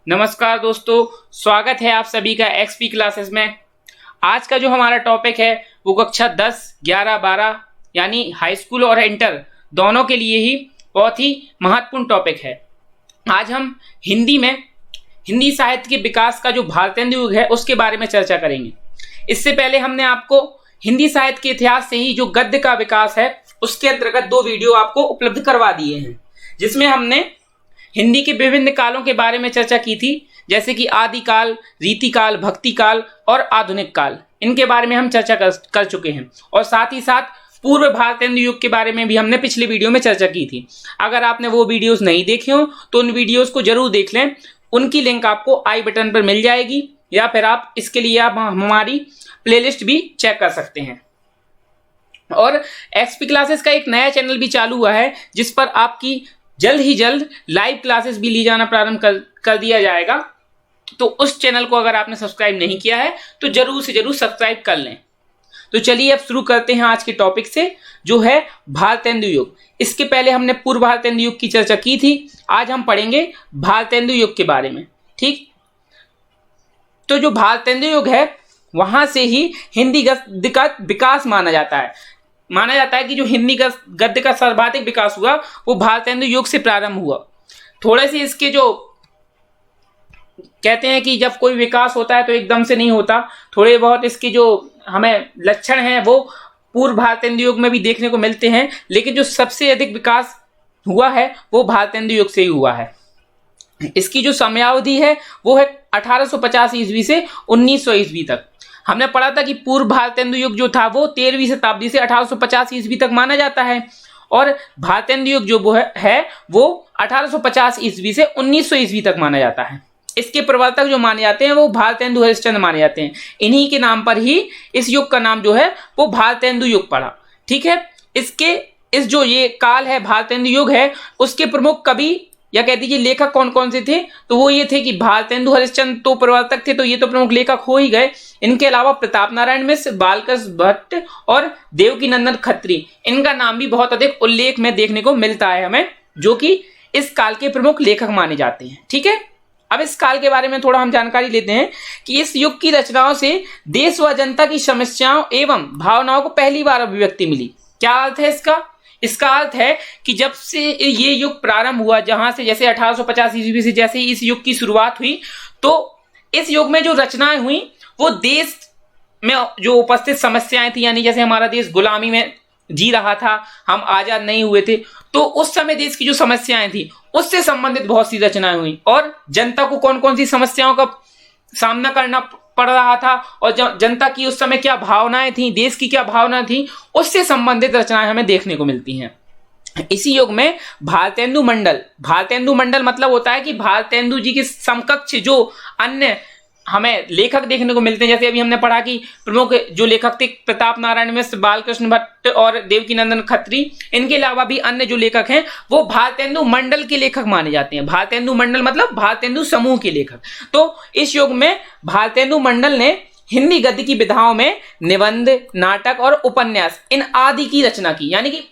नमस्कार दोस्तों, स्वागत है आप सभी का एक्सपी क्लासेस में। आज का जो हमारा टॉपिक है वो कक्षा 10, 11, 12 यानी हाई स्कूल और इंटर दोनों के लिए ही बहुत ही महत्वपूर्ण टॉपिक है। आज हम हिंदी साहित्य के विकास का जो भारतेंदु युग है उसके बारे में चर्चा करेंगे। इससे पहले हमने आपको हिंदी साहित्य के इतिहास से ही जो गद्य का विकास है उसके अंतर्गत 2 वीडियो आपको उपलब्ध करवा दिए हैं, जिसमें हमने हिंदी के विभिन्न कालों के बारे में चर्चा की थी, जैसे कि आदिकाल, रीतिकाल, भक्ति काल और आधुनिक काल। इनके बारे में हम चर्चा कर चुके हैं और साथ ही साथ पूर्व भारतेंदु युग के बारे में भी हमने पिछले वीडियो में चर्चा की थी। अगर आपने वो वीडियोस नहीं देखे हो तो उन वीडियोस को जरूर देख लें। उनकी लिंक आपको आई बटन पर मिल जाएगी या फिर आप इसके लिए आप हमारी प्लेलिस्ट भी चेक कर सकते हैं। और एक्सपी क्लासेस का एक नया चैनल भी चालू हुआ है, जिस पर आपकी जल्द ही जल्द लाइव क्लासेस भी ली जाना प्रारंभ कर दिया जाएगा। तो उस चैनल को अगर आपने सब्सक्राइब नहीं किया है तो जरूर से जरूर सब्सक्राइब कर लें। तो चलिए अब शुरू करते हैं आज के टॉपिक से, जो है भारतेंदु युग। इसके पहले हमने पूर्व भारतेंदु युग की चर्चा की थी, आज हम पढ़ेंगे भारतेंदु युग के बारे में। ठीक, तो जो भारतेंदु युग है वहां से ही हिंदी गद्य का विकास माना जाता है कि जो हिंदी गद्य का सर्वाधिक विकास हुआ वो भारतेंदु युग से प्रारंभ हुआ। थोड़े से इसके जो कहते हैं कि जब कोई विकास होता है तो एकदम से नहीं होता, थोड़े बहुत इसके जो हमें लक्षण हैं वो पूर्व भारतेंदु युग में भी देखने को मिलते हैं, लेकिन जो सबसे अधिक विकास हुआ है वो भारतेंदु युग से ही हुआ है। इसकी जो समयावधि है वो है 1850 ईस्वी से 1900 ईस्वी तक। हमने पढ़ा था कि पूर्व भारतेंदु युग जो था वो 13वीं शताब्दी से 1850 ईस्वी तक माना जाता है, और भारतेंदु युग जो वो है वो 1850 ईस्वी से 1900 ईस्वी तक माना जाता है। इसके प्रवर्तक जो माने जाते हैं वो भारतेंदु हरिश्चंद्र माने जाते हैं। इन्हीं के नाम पर ही इस युग का नाम जो है वो भारतेंदु युग पड़ा। ठीक है, इस जो ये काल है भारतेंदु युग है, उसके प्रमुख कवि या कह दीजिए लेखक कौन कौन से थे, तो वो ये थे कि भारतेंदु हरिश्चंद्र तो प्रवर्तक थे, तो ये तो प्रमुख लेखक हो ही गए। इनके अलावा प्रताप नारायण मिश्र, बालकृष्ण भट्ट और देवकीनंदन खत्री, इनका नाम भी बहुत अधिक उल्लेख में देखने को मिलता है हमें, जो कि इस काल के प्रमुख लेखक माने जाते हैं। ठीक है, अब इस काल के बारे में थोड़ा हम जानकारी लेते हैं कि इस युग की रचनाओं से देश व जनता की समस्याओं एवं भावनाओं को पहली बार अभिव्यक्ति मिली। क्या अर्थ है इसका? इसका अर्थ है कि जब से ये युग प्रारंभ हुआ, जहां से जैसे 1850 ईस्वी से जैसे ही इस युग की शुरुआत हुई, तो इस युग में जो रचनाएं हुई वो देश में जो उपस्थित समस्याएं थी, यानी जैसे हमारा देश गुलामी में जी रहा था, हम आजाद नहीं हुए थे, तो उस समय देश की जो समस्याएं थी उससे संबंधित बहुत सी रचनाएं हुई, और जनता को कौन कौन सी समस्याओं का सामना करना पड़ रहा था और जनता की उस समय क्या भावनाएं थी, देश की क्या भावना थी, उससे संबंधित रचनाएं हमें देखने को मिलती हैं। इसी युग में भारतेंदु मंडल मतलब होता है कि भारतेंदु जी के समकक्ष जो अन्य हमें लेखक देखने को मिलते हैं। जैसे अभी हमने पढ़ा कि प्रमुख जो लेखक थे प्रताप नारायण मिश्र, बालकृष्ण भट्ट और देवकीनंदन खत्री, इनके अलावा भी अन्य जो लेखक हैं वो भारतेंदु मंडल के लेखक माने जाते हैं। भारतेंदु मंडल मतलब भारतेंदु समूह के लेखक। तो इस युग में भारतेंदु मंडल ने हिंदी गद्य की विधाओं में निबंध, नाटक और उपन्यास इन आदि की रचना की। यानी कि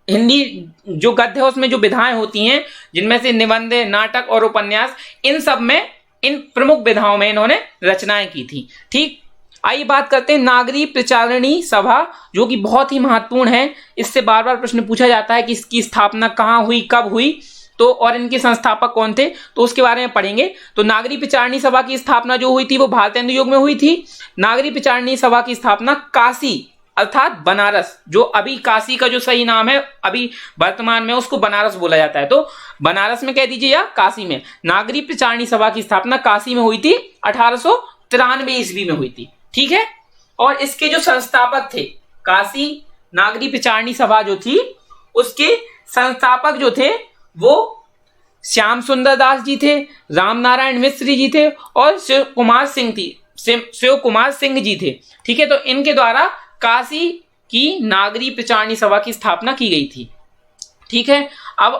हिंदी जो गद्य है उसमें जो विधाएं होती हैं, जिनमें से निबंध, नाटक और उपन्यास, इन सब में, इन प्रमुख विधाओं में इन्होंने रचनाएं की थी। ठीक, आइए बात करते हैं नागरी प्रचारणी सभा, जो कि बहुत ही महत्वपूर्ण है। इससे बार बार प्रश्न पूछा जाता है कि इसकी स्थापना कहाँ हुई, कब हुई, तो और इनके संस्थापक कौन थे, तो उसके बारे में पढ़ेंगे। तो नागरी प्रचारणी सभा की स्थापना जो हुई थी वो भारतेंदु युग में हुई थी। नागरी प्रचारणी सभा की स्थापना काशी अर्थात बनारस, जो अभी काशी का जो सही नाम है अभी वर्तमान में उसको बनारस बोला जाता है, तो बनारस में कह दीजिए या काशी में, नागरी प्रचारणी सभा की स्थापना काशी में हुई थी, 1893 ईस्वी में हुई थी। ठीक है, और इसके जो संस्थापक थे, काशी नागरी प्रचारणी सभा जो थी उसके संस्थापक जो थे वो श्याम सुंदर दास जी थे, राम नारायण मिश्र जी थे और शिव कुमार सिंह जी थे। ठीक है, तो इनके द्वारा काशी की नागरी प्रचारणी सभा की स्थापना की गई थी। ठीक है, अब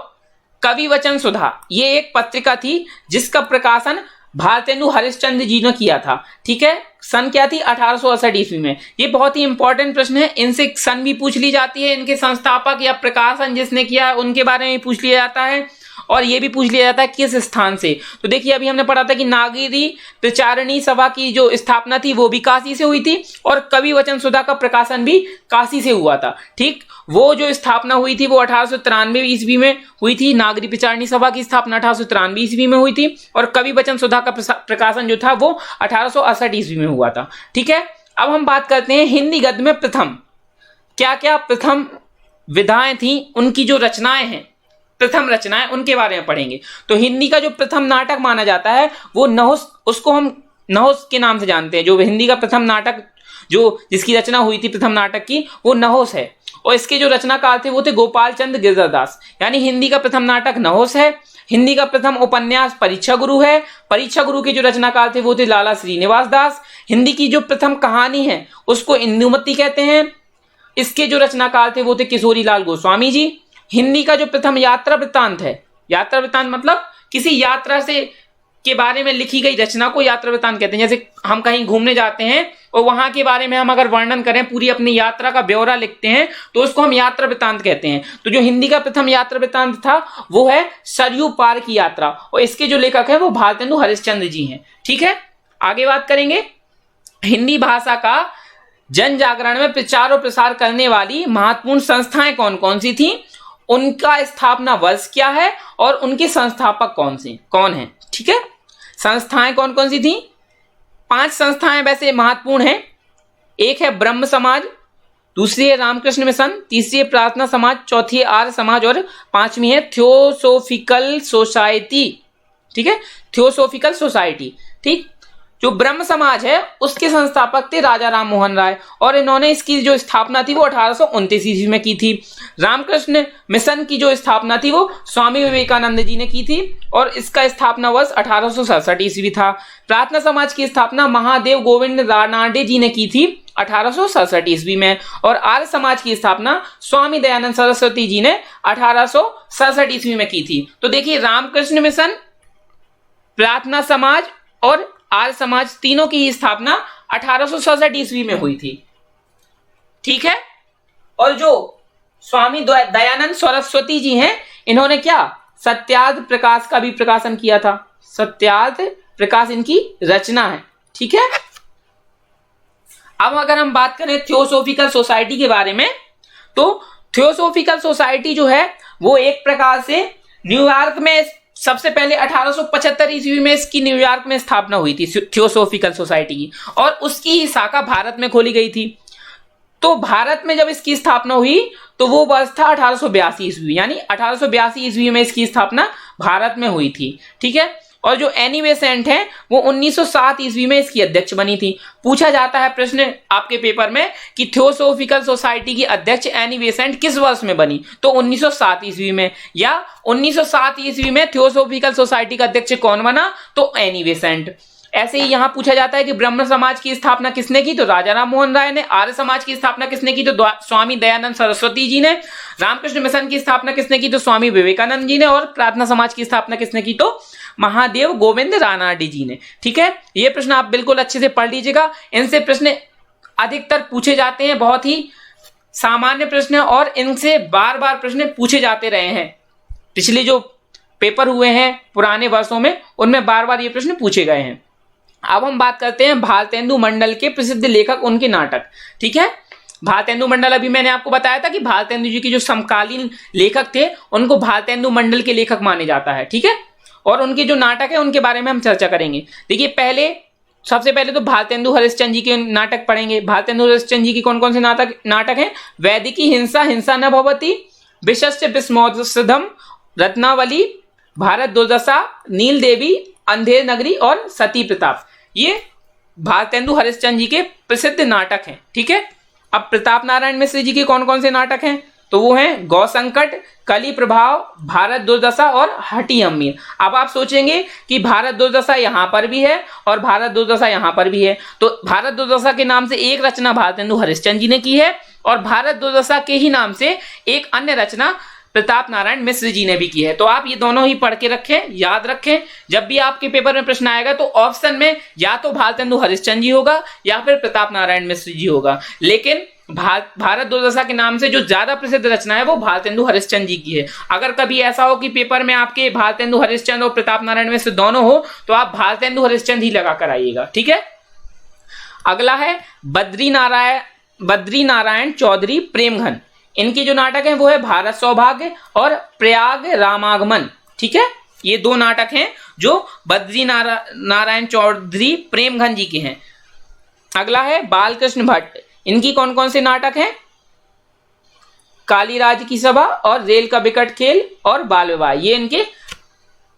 कवि वचन सुधा, ये एक पत्रिका थी जिसका प्रकाशन भारतेंदु हरिश्चंद्र जी ने किया था। ठीक है, सन क्या थी? 1868 ईस्वी में। ये बहुत ही इंपॉर्टेंट प्रश्न है, इनसे सन भी पूछ ली जाती है, इनके संस्थापक या प्रकाशन जिसने किया है उनके बारे में पूछ लिया जाता है। और ये भी पूछ लिया जाता है किस स्थान से। तो देखिए अभी हमने पढ़ा था कि नागरी प्रचारिणी सभा की जो स्थापना थी वो भी काशी से हुई थी और कवि वचन सुधा का प्रकाशन भी काशी से हुआ था। ठीक, वो जो स्थापना हुई थी वो 1893 ईस्वी में हुई थी। नागरी प्रचारिणी सभा की स्थापना 1893 ईस्वी में हुई थी और कवि वचन सुधा का प्रकाशन जो था वो 1868 ईस्वी में हुआ था। ठीक है, अब हम बात करते हैं हिंदी गद्य में प्रथम क्या क्या प्रथम विधाएं थी, उनकी जो रचनाएं हैं, प्रथम रचनाएं, उनके बारे में पढ़ेंगे। तो हिंदी का जो प्रथम नाटक माना जाता है वो नहुस, उसको हम नहुस के नाम से जानते हैं। जो हिंदी का प्रथम नाटक जो जिसकी रचना हुई थी प्रथम नाटक की वो नहुस है और इसके जो रचनाकार थे वो थे गोपाल चंद्र गिरधरदास। यानी हिंदी का प्रथम नाटक नहुस है। हिंदी का प्रथम उपन्यास परीक्षा गुरु है। परीक्षा गुरु के जो रचनाकार थे वो थे लाला श्रीनिवास दास। हिंदी की जो प्रथम कहानी है उसको इंदुमती कहते हैं। इसके जो रचनाकार थे वो थे किशोरी लाल गोस्वामी जी। हिंदी का जो प्रथम यात्रा वृत्तांत है, यात्रा वृत्तांत मतलब किसी यात्रा से के बारे में लिखी गई रचना को यात्रा वृत्तांत कहते हैं। जैसे हम कहीं घूमने जाते हैं और वहां के बारे में हम अगर वर्णन करें, पूरी अपनी यात्रा का ब्यौरा लिखते हैं तो उसको हम यात्रा वृत्तांत कहते हैं। तो जो हिंदी का प्रथम यात्रा वृत्तांत था वो है सरयू पार की यात्रा और इसके जो लेखक है वो भारतेंदु हरिश्चंद्र जी हैं। ठीक है, आगे बात करेंगे हिंदी भाषा का जन जागरण में प्रचार और प्रसार करने वाली महत्वपूर्ण संस्थाएं कौन कौन सी थी, उनका स्थापना वर्ष क्या है और उनके संस्थापक कौन है। ठीक है, संस्थाएं कौन कौन सी थी? 5 संस्थाएं वैसे महत्वपूर्ण हैं। एक है ब्रह्म समाज, दूसरी है रामकृष्ण मिशन, तीसरी है प्रार्थना समाज, चौथी है आर्य समाज और 5वीं है थियोसोफिकल सोसाइटी। ठीक है, थियोसोफिकल सोसाइटी। ठीक, जो ब्रह्म समाज है उसके संस्थापक थे राजा राम मोहन राय और इन्होंने इसकी जो स्थापना थी वो 1829 ईस्वी में की थी। रामकृष्ण मिशन की जो स्थापना थी वो स्वामी विवेकानंद जी ने की थी और इसका स्थापना वर्ष 1867 ईस्वी था। प्रार्थना समाज की स्थापना महादेव गोविंद रानाडे जी ने की थी 1867 ईस्वी में और आर्य समाज की स्थापना स्वामी दयानंद सरस्वती जी ने 1867 ईस्वी में की थी। तो देखिए रामकृष्ण मिशन, प्रार्थना समाज और आर्य समाज तीनों की स्थापना 1867 ईस्वी में हुई थी। ठीक है, और जो स्वामी दयानंद सरस्वती जी हैं इन्होंने क्या सत्यार्थ प्रकाश का भी प्रकाशन किया था। सत्यार्थ प्रकाश इनकी रचना है। ठीक है, अब अगर हम बात करें थियोसोफिकल सोसाइटी के बारे में तो थियोसोफिकल सोसाइटी जो है वो एक प्रकार से न्यूयॉर्क में सबसे पहले 1875 ईस्वी में इसकी न्यूयॉर्क में स्थापना हुई थी थियोसोफिकल सोसाइटी की और उसकी ही शाखा भारत में खोली गई थी। तो भारत में जब इसकी स्थापना हुई तो वो वर्ष था 1882 ईस्वी, यानी 1882 ईस्वी में इसकी स्थापना भारत में हुई थी। ठीक है, और जो एनी बेसेंट है वो 1907 ईस्वी में इसकी अध्यक्ष बनी थी। पूछा जाता है प्रश्न आपके पेपर में कि थियोसोफिकल सोसाइटी की अध्यक्ष एनी बेसेंट किस वर्ष में बनी, तो 1907 ईस्वी में, या 1907 ईस्वी में थियोसोफिकल सोसाइटी का अध्यक्ष कौन बना, तो एनी बेसेंट। ऐसे ही यहां पूछा जाता है कि ब्रह्म समाज की स्थापना किसने की, तो राजा राम मोहन राय ने। आर्य समाज की स्थापना किसने की, तो स्वामी दयानंद सरस्वती जी ने। रामकृष्ण मिशन की स्थापना किसने की, तो स्वामी विवेकानंद जी ने। और प्रार्थना समाज की स्थापना किसने की, तो महादेव गोविंद रानाडे जी ने। ठीक है, ये प्रश्न आप बिल्कुल अच्छे से पढ़ लीजिएगा, इनसे प्रश्न अधिकतर पूछे जाते हैं, बहुत ही सामान्य प्रश्न है और इनसे बार बार प्रश्न पूछे जाते रहे हैं। पिछले जो पेपर हुए हैं पुराने वर्षों में उनमें बार बार ये प्रश्न पूछे गए हैं। अब हम बात करते हैं भारतेंदु मंडल के प्रसिद्ध लेखक, उनके नाटक। ठीक है, भारतेंदु मंडल, अभी मैंने आपको बताया था कि भारतेंदु जी के जो समकालीन लेखक थे उनको भारतेंदु मंडल के लेखक माने जाता है। ठीक है, और उनके जो नाटक है उनके बारे में हम चर्चा करेंगे। देखिए सबसे पहले तो भारतेंदु हरिश्चंद्र जी के नाटक पढ़ेंगे। भारतेंदु हरिश्चंद्र जी की कौन कौन से नाटक हैं? वैदिकी हिंसा, हिंसा न भवति, विशस्य विस्मोत्सधम, रत्नावली, भारत दुर्दशा, नील देवी, अंधेर नगरी और सती प्रताप। ये भारतेंदु हरिश्चंद्र जी के प्रसिद्ध नाटक हैं। ठीक है, अब प्रताप नारायण मिश्र जी के कौन कौन से नाटक हैं, तो वो हैं गौ संकट, कली प्रभाव, भारत दुर्दशा और हठी अम्मीर। अब आप सोचेंगे कि भारत दुर्दशा यहाँ पर भी है और भारत दुर्दशा यहाँ पर भी है, तो भारत दुर्दशा के नाम से एक रचना भारतेंदु हरिश्चंद्र जी ने की है और भारत दुर्दशा के ही नाम से एक अन्य रचना प्रताप नारायण मिश्र जी ने भी की है। तो आप ये दोनों ही पढ़ के रखें, याद रखें। जब भी आपके पेपर में प्रश्न आएगा तो ऑप्शन में या तो भारतेंदु हरिश्चंद्र जी होगा या फिर प्रताप नारायण मिश्र जी होगा, लेकिन भारत दुर्दशा के नाम से जो ज्यादा प्रसिद्ध रचना है वो भारतेंदु हरिश्चंद्र जी की है। अगर कभी ऐसा हो कि पेपर में आपके भारतेंदु हरिश्चंद्र और प्रताप नारायण मिश्र दोनों हो तो आप भारतेंदु हरिश्चंद्र ही लगा कर आइएगा, ठीक है। अगला है बद्री नारायण चौधरी प्रेमघन। इनके जो नाटक हैं वो है भारत सौभाग्य और प्रयाग रामागमन, ठीक है। ये दो नाटक हैं जो बद्री नारायण चौधरी प्रेमघन जी के हैं। अगला है बालकृष्ण भट्ट। इनकी कौन कौन से नाटक हैं? कालीराज की सभा और रेल का विकट खेल और बाल विवाह, ये इनके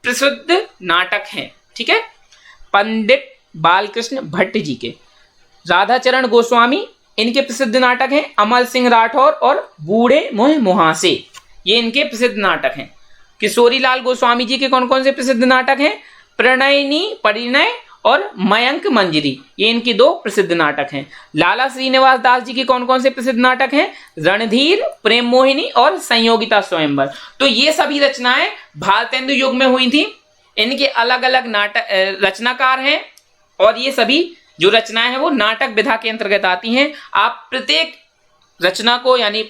प्रसिद्ध नाटक हैं, ठीक है, पंडित बालकृष्ण भट्ट जी के। राधाचरण गोस्वामी, इनके प्रसिद्ध नाटक हैं अमर सिंह राठौर और बूढ़े मोह मुहासे, ये इनके प्रसिद्ध नाटक हैं। किशोरी लाल गोस्वामी जी के कौन कौन से प्रसिद्ध नाटक हैं? प्रणयनी परिणय और मयंक मंजरी, ये इनके दो प्रसिद्ध नाटक हैं। लाला श्रीनिवास दास जी के कौन कौन से प्रसिद्ध नाटक हैं? रणधीर, प्रेम मोहिनी और संयोगिता स्वयंवर। तो ये सभी रचनाएं भारतेंदु युग में हुई थी। इनके अलग अलग नाटक रचनाकार हैं और ये सभी जो रचनाएं हैं वो नाटक विधा के अंतर्गत आती हैं। आप प्रत्येक रचना को यानी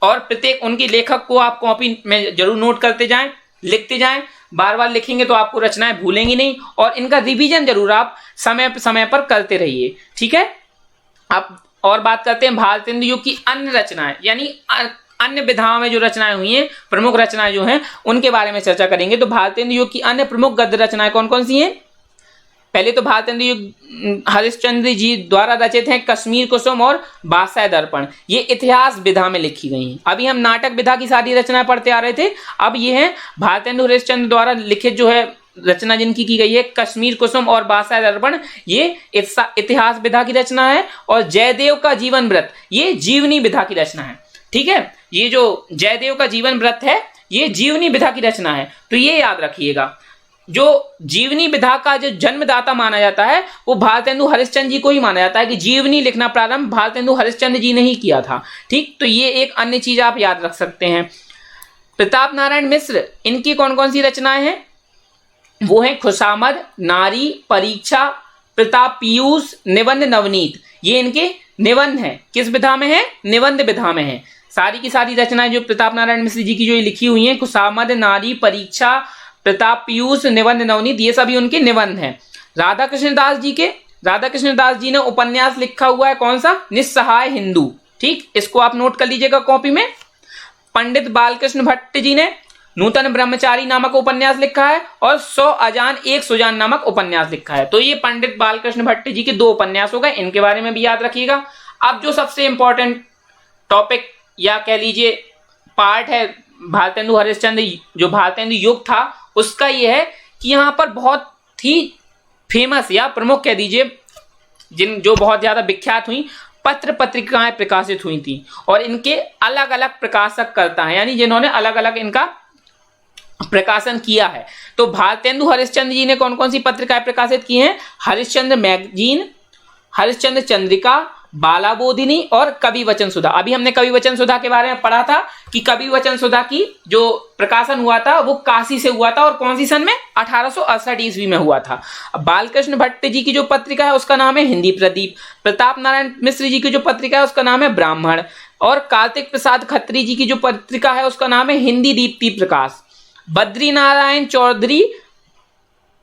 और प्रत्येक उनके लेखक को आप कॉपी में जरूर नोट करते जाएं, लिखते जाएं। बार बार लिखेंगे तो आपको रचनाएं भूलेंगी नहीं और इनका रिवीजन जरूर आप समय पर करते रहिए, ठीक है। अब और बात करते हैं भारतेंदु युग की अन्य रचनाएं, यानी अन्य विधाओं में जो रचनाएं हुई हैं, प्रमुख रचनाएं जो हैं उनके बारे में चर्चा करेंगे। तो भारतेंदु युग की अन्य प्रमुख गद्य रचनाएं कौन कौन सी हैं? पहले तो भारतेंदु युग हरिश्चंद्र जी द्वारा रचित हैं कश्मीर कुसुम और बादशाह दर्पण, ये इतिहास विधा में लिखी गई हैं। अभी हम नाटक विधा की सारी रचनाएं पढ़ते आ रहे थे, अब ये हैं भारतेंदु हरिश्चंद्र द्वारा लिखित जो है रचना जिनकी की गई है कश्मीर कुसुम और बादशाह दर्पण, ये इतिहास विधा की रचना है। और जयदेव का जीवन व्रत, ये जीवनी विधा की रचना है, ठीक है। ये जो जयदेव का जीवन व्रत है ये जीवनी विधा की रचना है, तो ये याद रखिएगा। जो जीवनी विधा का जो जन्मदाता माना जाता है वो भारतेंदु हरिश्चंद्र जी को ही माना जाता है कि जीवनी लिखना प्रारंभ भारतेंदु हरिश्चंद्र जी ने ही किया था, ठीक। तो ये एक अन्य चीज आप याद रख सकते हैं। प्रताप नारायण मिश्र, इनकी कौन कौन सी रचनाएं हैं? वो हैं खुशामद, नारी, परीक्षा, प्रताप पीयूष, निबंध नवनीत, ये इनके निबंध हैं। किस विधा में है? निबंध विधा में है। सारी की सारी रचनाएं जो प्रताप नारायण मिश्र जी की जो लिखी हुई हैं, खुशामद, नारी, परीक्षा, प्रताप पीयूष, निबंध नवनीत, ये सभी उनके निबंध हैं। राधा कृष्ण दास जी ने उपन्यास लिखा हुआ है, कौन सा? निस्सहाय हिंदू, ठीक, इसको आप नोट कर लीजिएगा कॉपी में। पंडित बालकृष्ण भट्ट जी ने नूतन ब्रह्मचारी नामक उपन्यास लिखा है और 100 अजान एक सुजान नामक उपन्यास लिखा है। तो ये पंडित बालकृष्ण भट्ट जी के दो उपन्यास हो गए, इनके बारे में भी याद रखिएगा। अब जो सबसे इंपॉर्टेंट टॉपिक या कह लीजिए पार्ट है भारतेंदु हरिश्चंद्र जो भारतेंदु युग था उसका ये है कि यहाँ पर बहुत ही फेमस या प्रमुख कह दीजिए जो बहुत ज्यादा विख्यात हुई पत्र पत्रिकाएं प्रकाशित हुई थी और इनके अलग अलग प्रकाशक करता है, यानी जिन्होंने अलग अलग इनका प्रकाशन किया है। तो भारतेंदु हरिश्चंद्र जी ने कौन कौन सी पत्रिकाएं प्रकाशित की हैं? हरिश्चंद्र मैगजीन, हरिश्चंद्र चंद्रिका, बाला बोधिनी और कवि वचन सुधा। अभी हमने कवि वचन सुधा के बारे में पढ़ा था कि कवि वचन सुधा की जो प्रकाशन हुआ था वो काशी से हुआ था और कौन सी सन में? 1868 ईस्वी में हुआ था। बालकृष्ण भट्ट जी की जो पत्रिका है उसका नाम है हिंदी प्रदीप। प्रताप नारायण मिश्र जी की जो पत्रिका है उसका नाम है ब्राह्मण और कार्तिक प्रसाद खत्री जी की जो पत्रिका है उसका नाम है हिंदी दीप्ति प्रकाश। बद्री नारायण चौधरी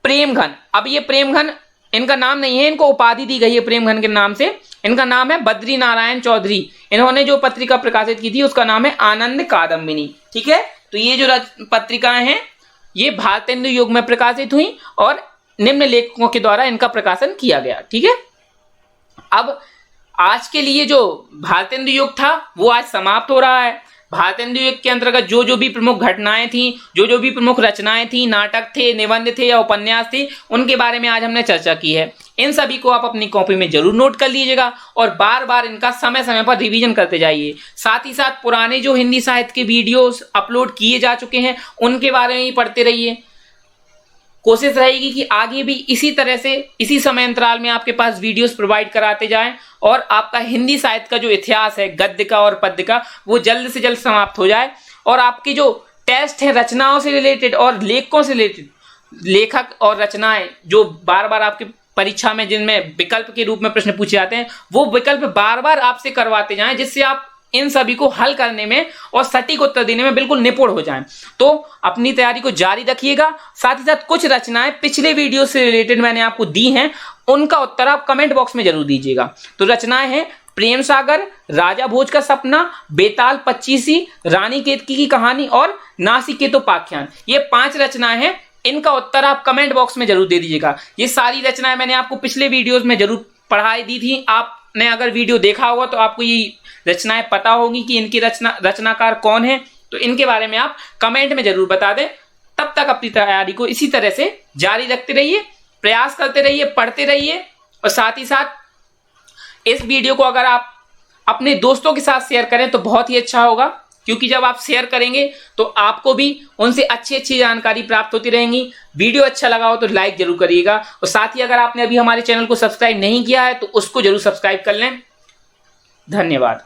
प्रेमघन, अब ये प्रेमघन इनका नाम नहीं है, इनको उपाधि दी गई है प्रेमघन के नाम से। इनका नाम है बद्री नारायण चौधरी। इन्होंने जो पत्रिका प्रकाशित की थी उसका नाम है आनंद कादम्बिनी, ठीक है। तो ये जो पत्रिकाएं हैं ये भारतेंदु युग में प्रकाशित हुई और निम्न लेखकों के द्वारा इनका प्रकाशन किया गया, ठीक है। अब आज के लिए जो भारतेंदु युग था वो आज समाप्त हो रहा है। भारतेंदु युग के अंतर्गत जो भी प्रमुख घटनाएं थी, जो भी प्रमुख रचनाएं थी, नाटक थे, निबंध थे या उपन्यास थे, उनके बारे में आज हमने चर्चा की है। इन सभी को आप अपनी कॉपी में जरूर नोट कर लीजिएगा और बार बार इनका समय समय पर रिवीजन करते जाइए। साथ ही साथ पुराने जो हिंदी साहित्य के वीडियोस अपलोड किए जा चुके हैं उनके बारे में ही पढ़ते रहिए। कोशिश रहेगी कि आगे भी इसी तरह से इसी समय अंतराल में आपके पास वीडियोस प्रोवाइड कराते जाएं और आपका हिंदी साहित्य का जो इतिहास है गद्य का और पद्य का वो जल्द से जल्द समाप्त हो जाए और आपकी जो टेस्ट है रचनाओं से रिलेटेड और लेखकों से रिलेटेड लेखक और रचनाएं जो बार बार आपके परीक्षा में जिनमें विकल्प के रूप में प्रश्न पूछे जाते हैं, वो विकल्प बार बार आपसे करवाते जाएं, जिससे आप इन सभी को हल करने में और सटीक उत्तर देने में बिल्कुल निपुण हो जाएं। तो अपनी तैयारी को जारी रखिएगा। साथ ही साथ कुछ रचनाएं पिछले वीडियो से रिलेटेड मैंने आपको दी हैं, उनका उत्तर आप कमेंट बॉक्स में जरूर दीजिएगा। तो रचनाएं हैं प्रेम सागर, राजा भोज का सपना, बेताल पच्चीसी, रानी केतकी की कहानी और नासिकेतोपाख्यान। ये 5 रचनाएं हैं, इनका उत्तर आप कमेंट बॉक्स में जरूर दे दीजिएगा। ये सारी रचनाएं मैंने आपको पिछले वीडियोस में जरूर पढ़ाई दी थी। आपने अगर वीडियो देखा होगा तो आपको ये रचनाएं पता होगी कि इनकी रचनाकार कौन है। तो इनके बारे में आप कमेंट में जरूर बता दें। तब तक अपनी तैयारी को इसी तरह से जारी रखते रहिए, प्रयास करते रहिए, पढ़ते रहिए। और साथ ही साथ इस वीडियो को अगर आप अपने दोस्तों के साथ शेयर करें तो बहुत ही अच्छा होगा, क्योंकि जब आप शेयर करेंगे तो आपको भी उनसे अच्छी जानकारी प्राप्त होती रहेंगी। वीडियो अच्छा लगा हो तो लाइक जरूर करिएगा, और साथ ही अगर आपने अभी हमारे चैनल को सब्सक्राइब नहीं किया है तो उसको जरूर सब्सक्राइब कर लें। धन्यवाद।